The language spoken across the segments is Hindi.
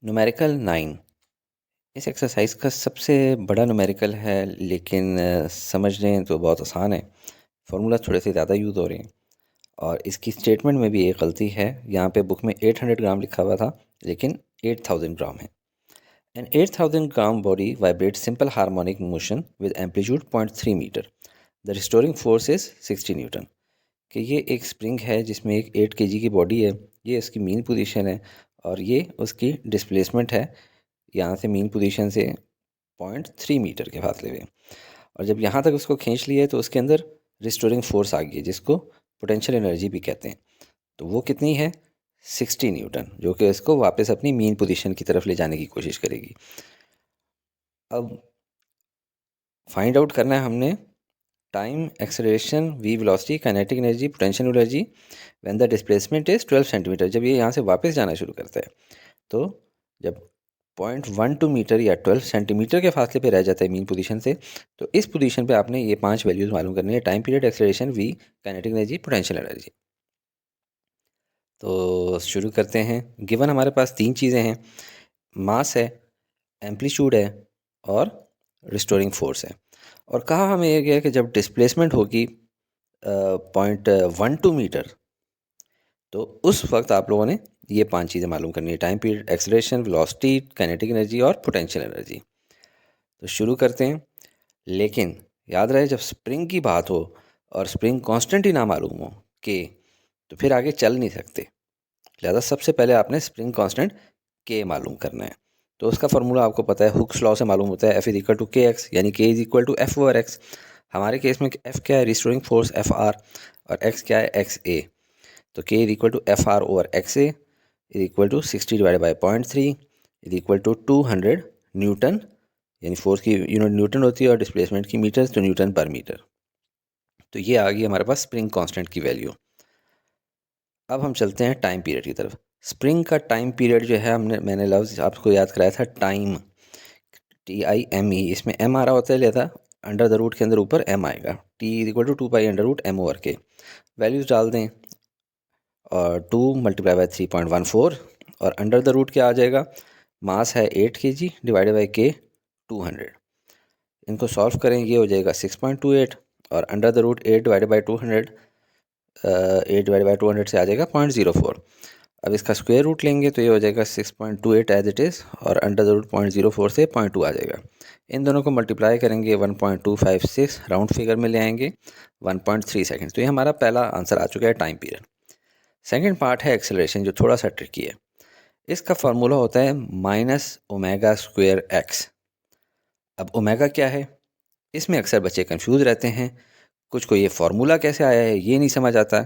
न्यूमेरिकल 9 इस एक्सरसाइज का सबसे बड़ा न्यूमेरिकल है, लेकिन समझने तो बहुत आसान है। फार्मूला थोड़े से ज़्यादा यूज़ हो रहे हैं और इसकी स्टेटमेंट में भी एक गलती है। यहाँ पे बुक में 800 ग्राम लिखा हुआ था, लेकिन 8000 ग्राम है। An 8000 gram body vibrate simple harmonic motion with amplitude 0.3 metre. The restoring force is 60 newton. कि ये एक स्प्रिंग है जिसमें एक 8 केजी की बॉडी है। ये इसकी मीन पोजीशन है और ये उसकी डिस्प्लेसमेंट है, यहाँ से मीन पोजीशन से 0.3 मीटर के फासले पे। और जब यहाँ तक उसको खींच लिया है तो उसके अंदर रिस्टोरिंग फोर्स आ गई है, जिसको पोटेंशियल एनर्जी भी कहते हैं। तो वो कितनी है? 60 न्यूटन, जो कि इसको वापस अपनी मीन पोजीशन की तरफ ले जाने की कोशिश करेगी। अब फाइंड आउट करना है हमने time, acceleration, V velocity, kinetic energy, potential energy when the displacement is 12 centimetre. जब ये यहाँ से वापस जाना शुरू करता है, तो जब 0.12 मीटर या 12 सेंटीमीटर के फासले पे रह जाता है मीन पोजीशन से, तो इस पोजीशन पे आपने ये 5 वैल्यूज़ मालूम करनी है: time period, acceleration, V, kinetic energy, potential energy. तो शुरू करते हैं। गिवन हमारे पास 3 चीज़ें हैं: मास है, एम्पलीट्यूड है और रिस्टोरिंग फोर्स है। और कहा हमें ये गया कि जब डिस्प्लेसमेंट होगी 0.12 मीटर, तो उस वक्त आप लोगों ने ये 5 चीज़ें मालूम करनी है: time period, acceleration, velocity, kinetic energy और पोटेंशियल एनर्जी। तो शुरू करते हैं। लेकिन याद रहे, जब स्प्रिंग की बात हो और स्प्रिंग कांस्टेंट ही ना मालूम हो के, तो फिर आगे चल नहीं सकते। लिहाजा सबसे पहले आपने स्प्रिंग कांस्टेंट के मालूम करना है। तो उसका फार्मूला आपको पता है, हुक्स लॉ से मालूम होता है, F is equal to K X, यानी K is equal to F over X. हमारे केस में एफ क्या है? रिस्टोरिंग फोर्स एफ आर, और एक्स क्या है? X A. तो K is equal to F R over X A is equal to 60 divide by 0.3 is equal to 200 newton, यानी फोर्स की यूनिट न्यूटन होती है और डिस्प्लेसमेंट की मीटर, तो न्यूटन पर मीटर। तो ये आ गई हमारे पास स्प्रिंग कांस्टेंट की वैल्यू। अब हम चलते हैं टाइम पीरियड की तरफ। स्प्रिंग का टाइम पीरियड जो है, मैंने लफ्ज़ आपको याद कराया था, टाइम, TIME। इसमें एम आ रहा होता है, लेता अंडर द रूट के अंदर ऊपर एम आएगा। T is equal to 2 pi under root M over K. Values डाल दें और 2 मल्टीप्लाई बाई 3.14, और अंडर द रूट क्या आ जाएगा? मास है 8 kg डिवाइडेड बाई के 200। इनको सॉल्व करें, ये हो जाएगा 6.28, और under the root 8 divided by 200, 8 divide by 200 से आ जाएगा 0.04। अब इसका स्क्वायर रूट लेंगे तो ये हो जाएगा 6.28 एज इट इज़, और अंडर द रूट 0.04 से 0.2 आ जाएगा। इन दोनों को मल्टीप्लाई करेंगे 1.256, राउंड फिगर में ले आएंगे 1.3 सेकेंड। तो ये हमारा पहला आंसर आ चुका है, टाइम पीरियड। सेकेंड पार्ट है एक्सेलरेशन, जो थोड़ा सा ट्रिकी है। इसका फार्मूला होता है माइनस ओमेगा स्क्वायर एक्स। अब ओमेगा क्या है? इसमें अक्सर बच्चे कंफ्यूज रहते हैं, कुछ को ये फार्मूला कैसे आया है ये नहीं समझ आता।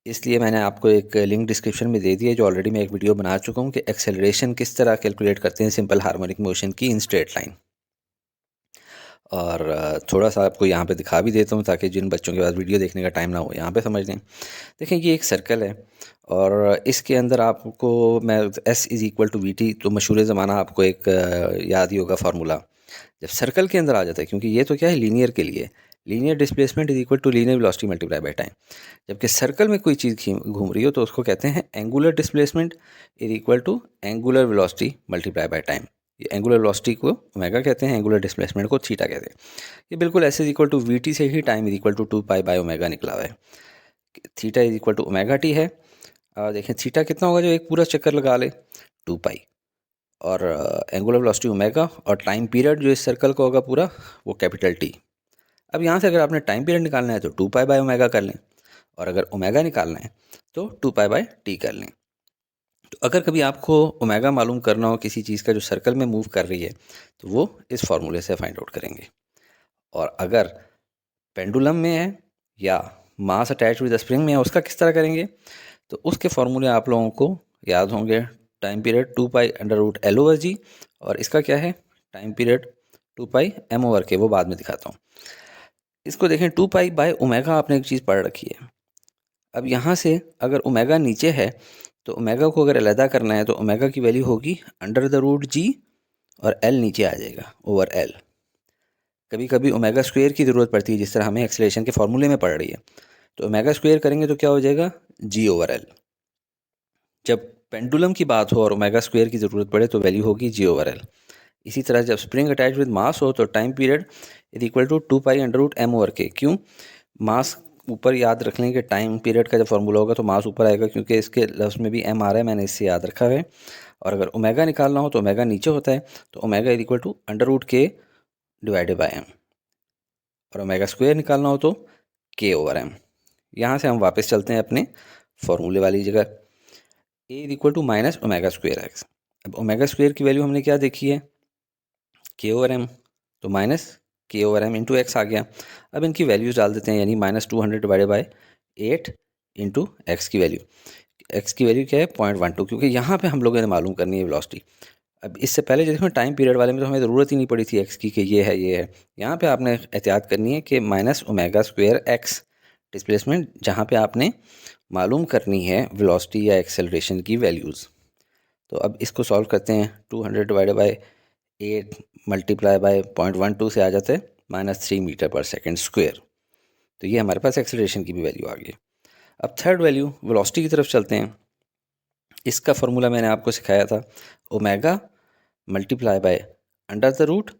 इसलिए मैंने आपको एक लिंक डिस्क्रिप्शन में दे दी है, जो ऑलरेडी मैं एक वीडियो बना चुका हूँ कि एक्सेलरेशन किस तरह कैलकुलेट करते हैं सिंपल हार्मोनिक मोशन की इन स्ट्रेट लाइन। और थोड़ा सा आपको यहाँ पे दिखा भी देता हूँ, ताकि जिन बच्चों के पास वीडियो देखने का टाइम ना हो, यहाँ पे समझ लें। देखें, ये एक सर्कल है और इसके अंदर आपको मैं S is equal to V T, तो मशहूर ज़माना आपको एक याद ही होगा फार्मूला, जब सर्कल के अंदर आ जाता है। क्योंकि ये तो क्या है, लीनियर के लिए, linear displacement is equal to linear velocity multiply by time. जबकि सर्कल में कोई चीज़ घूम रही हो तो उसको कहते हैं angular displacement is equal to angular velocity multiply by time. ये एंगुलर वेलोसिटी को ओमेगा कहते हैं, एंगुलर डिस्प्लेसमेंट को थीटा कहते हैं। ये बिल्कुल ऐसे is equal to V T से ही time is equal to 2 pi by omega निकला हुआ है। Theta is equal to omega T है। और देखें थीटा कितना होगा जो एक पूरा चक्कर लगा ले? 2 पाई। और एंगुलर वेलोसिटी ओमेगा, और टाइम पीरियड जो इस सर्कल का होगा पूरा, वो कैपिटल टी। अब यहाँ से अगर आपने टाइम पीरियड निकालना है तो 2 पाई बाय ओमेगा कर लें, और अगर ओमेगा निकालना है तो 2 पाई बाय टी कर लें। तो अगर कभी आपको ओमेगा मालूम करना हो किसी चीज़ का जो सर्कल में मूव कर रही है, तो वो इस फार्मूले से फाइंड आउट करेंगे। और अगर पेंडुलम में है या मास अटैच विद स्प्रिंग में है, उसका किस तरह करेंगे? तो उसके फार्मूले आप लोगों को याद होंगे। Time period 2 pi under root L over G, और इसका क्या है? Time period 2 pi M over K, वो बाद में दिखाता हूँ। इसको देखें, 2 पाई बाय ओमेगा आपने एक चीज़ पढ़ रखी है। अब यहाँ से अगर ओमेगा नीचे है, तो ओमेगा को अगर अलहदा करना है तो ओमेगा की वैल्यू होगी अंडर द रूट जी, और एल नीचे आ जाएगा ओवर एल। कभी कभी ओमेगा स्क्वायर की ज़रूरत पड़ती है, जिस तरह हमें एक्सेलरेशन के फार्मूले में पड़ रही है। तो ओमेगा स्क्वायर करेंगे तो क्या हो जाएगा? जी ओवर एल। जब पेंडुलम की बात हो और ओमेगा स्क्वायर की ज़रूरत पड़े तो वैल्यू होगी G/L। इसी तरह जब स्प्रिंग अटैच विद मास हो तो time period is equal to 2π√m/k। क्यों? मास ऊपर याद रख लेंगे, टाइम पीरियड का जब फॉर्मूला होगा तो मास ऊपर आएगा, क्योंकि इसके लफ्ज़ में भी m आ रहा है, मैंने इससे याद रखा है। और अगर ओमेगा निकालना हो तो ओमेगा नीचे होता है, तो omega is equal to √k divided by m। और ओमेगा स्क्वायर निकालना हो तो k/m। यहाँ से हम वापस चलते हैं अपने फॉर्मूले वाली जगह, a is equal to minus omega square x. अब ओमेगा स्क्वायर की वैल्यू हमने क्या देखी है, k/m, तो माइनस k/m इंटू एक्स आ गया। अब इनकी वैल्यूज डाल देते हैं, यानी -200 डिवाइडेड बाई 8 इंटू एक्स की वैल्यू। एक्स की वैल्यू क्या है 0.12, क्योंकि यहाँ पे हम लोगों ने मालूम करनी है वेलोसिटी। अब इससे पहले जो देखो टाइम पीरियड वाले में तो हमें ज़रूरत ही नहीं पड़ी थी एक्स की कि ये है ये है। यहाँ पे आपने एहतियात करनी है कि minus omega square x displacement, जहाँ पे आपने मालूम करनी है वेलोसिटी या एक्सेलरेशन की वैल्यूज़। तो अब इसको सॉल्व करते हैं। 200 डिवाइडेड बाई 8 मल्टीप्लाई बाय 0.12 से आ जाता है -3 मीटर पर सेकेंड स्क्वायर। तो ये हमारे पास एक्सेलरेशन की भी वैल्यू आ गई। अब थर्ड वैल्यू वेलोसिटी की तरफ चलते हैं। इसका फॉर्मूला मैंने आपको सिखाया था, omega multiply by under the root,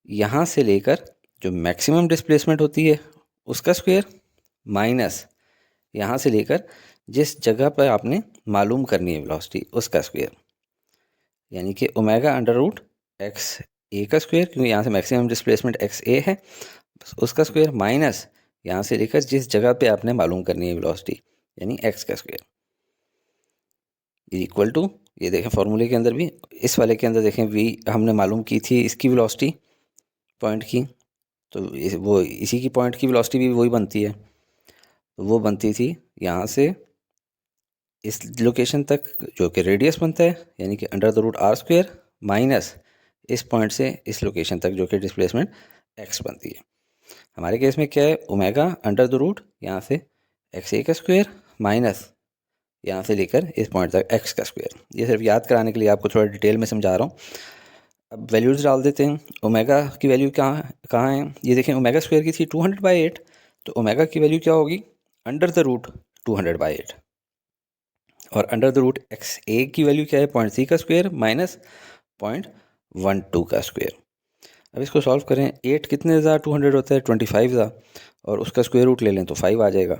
यहाँ से लेकर जो मैक्सिमम डिस्प्लेसमेंट होती है उसका स्क्वायर, माइनस यहाँ से लेकर जिस जगह पर आपने मालूम करनी है वेलोसिटी उसका स्क्वायर, यानी कि ओमेगा अंडर रूट एक्स ए का स्क्वायर, क्योंकि यहाँ से मैक्सिमम डिस्प्लेसमेंट एक्स ए है, उसका स्क्वायर, माइनस यहाँ से लेकर जिस जगह पे आपने मालूम करनी है वेलोसिटी, यानी एक्स का स्क्वायर, इक्वल टू, ये देखें फॉर्मूले के अंदर भी, इस वाले के अंदर देखें वी हमने मालूम की थी इसकी वेलोसिटी पॉइंट की, तो वो इसी की पॉइंट की वेलोसिटी भी वही बनती है। तो वो बनती थी यहाँ से इस लोकेशन तक जो कि रेडियस बनता है, यानी कि under the root r square, minus इस पॉइंट से इस लोकेशन तक जो कि डिस्प्लेसमेंट एक्स बनती है। हमारे केस में क्या है, ओमेगा अंडर द रूट यहाँ से एक्स ए का स्क्वायर माइनस यहाँ से लेकर इस पॉइंट तक एक्स का स्क्वायर। ये सिर्फ याद कराने के लिए आपको थोड़ा डिटेल में समझा रहा हूँ। अब वैल्यूज़ डाल देते हैं। ओमेगा की वैल्यू कहाँ है, ये देखें ओमेगा स्क्वायर की थी 200/8, तो ओमेगा की वैल्यू क्या होगी अंडर द रूट 200/8, और अंडर द रूट एक्स ए की वैल्यू क्या है 0.3 का स्क्वायर माइनस 0.12 का स्क्वायर। अब इसको सॉल्व करें, 8 कितने ज़ा 200 होता है 25 ज़ा, और उसका स्क्वायर रूट ले लें तो 5 आ जाएगा।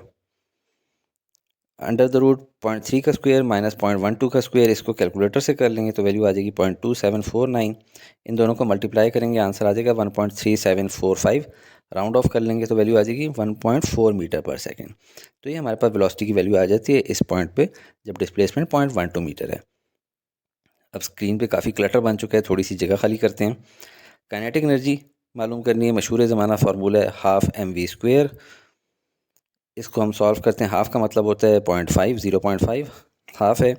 अंडर द रूट 0.3 का स्क्वायर माइनस 0.12 का स्क्वायर, इसको कैलकुलेटर से कर लेंगे तो वैल्यू आ जाएगी 0.2749। इन दोनों को मल्टीप्लाई करेंगे आंसर आ जाएगा 1.3745। राउंड ऑफ कर लेंगे तो वैल्यू आ जाएगी 1.4 मीटर पर सेकेंड। तो ये हमारे पास वेलोसिटी की वैल्यू आ जाती है इस पॉइंट पे जब डिस्प्लेसमेंट 0.12 मीटर है। अब स्क्रीन पे काफ़ी क्लटर बन चुका है, थोड़ी सी जगह खाली करते हैं। काइनेटिक एनर्जी मालूम करनी है, मशहूर ज़माना फार्मूला है ½ mv²। इसको हम सॉल्व करते हैं। हाफ़ का मतलब होता है 0.5, 0.5 हाफ़ है।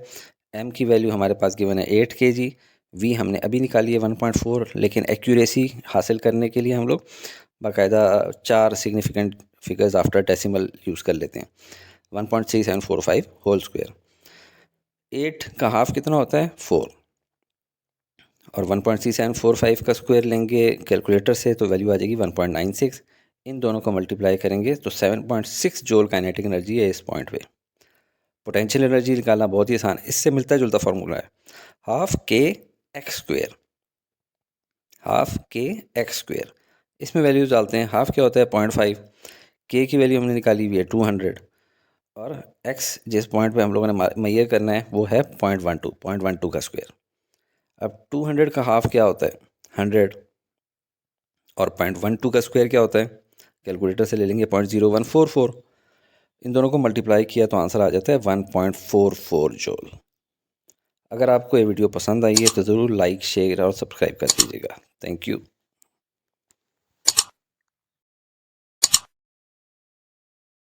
m की वैल्यू हमारे पास गिवन है 8 kg, v हमने अभी निकाली है 1.4, लेकिन एक्यूरेसी हासिल करने के लिए हम लोग बाकायदा 4 significant figures after decimal use कर लेते हैं। 1.3745 होल स्क्वायर, 8 का हाफ़ कितना होता है 4, और 1.3745 का स्क्वायर लेंगे कैलकुलेटर से तो वैल्यू आ जाएगी 1.96। इन दोनों को मल्टीप्लाई करेंगे तो 7.6 जूल काइनेटिक एनर्जी है इस पॉइंट पे। पोटेंशियल एनर्जी निकालना बहुत ही आसान, इससे मिलता जुलता फार्मूला है, ½ kx²। इसमें वैल्यूज डालते हैं। हाफ क्या होता है 0.5, k की वैल्यू हमने निकाली हुई है 200, और x जिस पॉइंट पे हम लोगों ने मैयर करना है वो है 0.12 का स्क्वायर। अब 200 का हाफ क्या होता है 100, और 0.12 का स्क्वायर क्या होता है, कैलकुलेटर से ले लेंगे 0.0144। इन दोनों को मल्टीप्लाई किया तो आंसर आ जाता है 1.44 जूल। अगर आपको ये वीडियो पसंद आई है तो ज़रूर लाइक शेयर और सब्सक्राइब कर दीजिएगा। Thank you.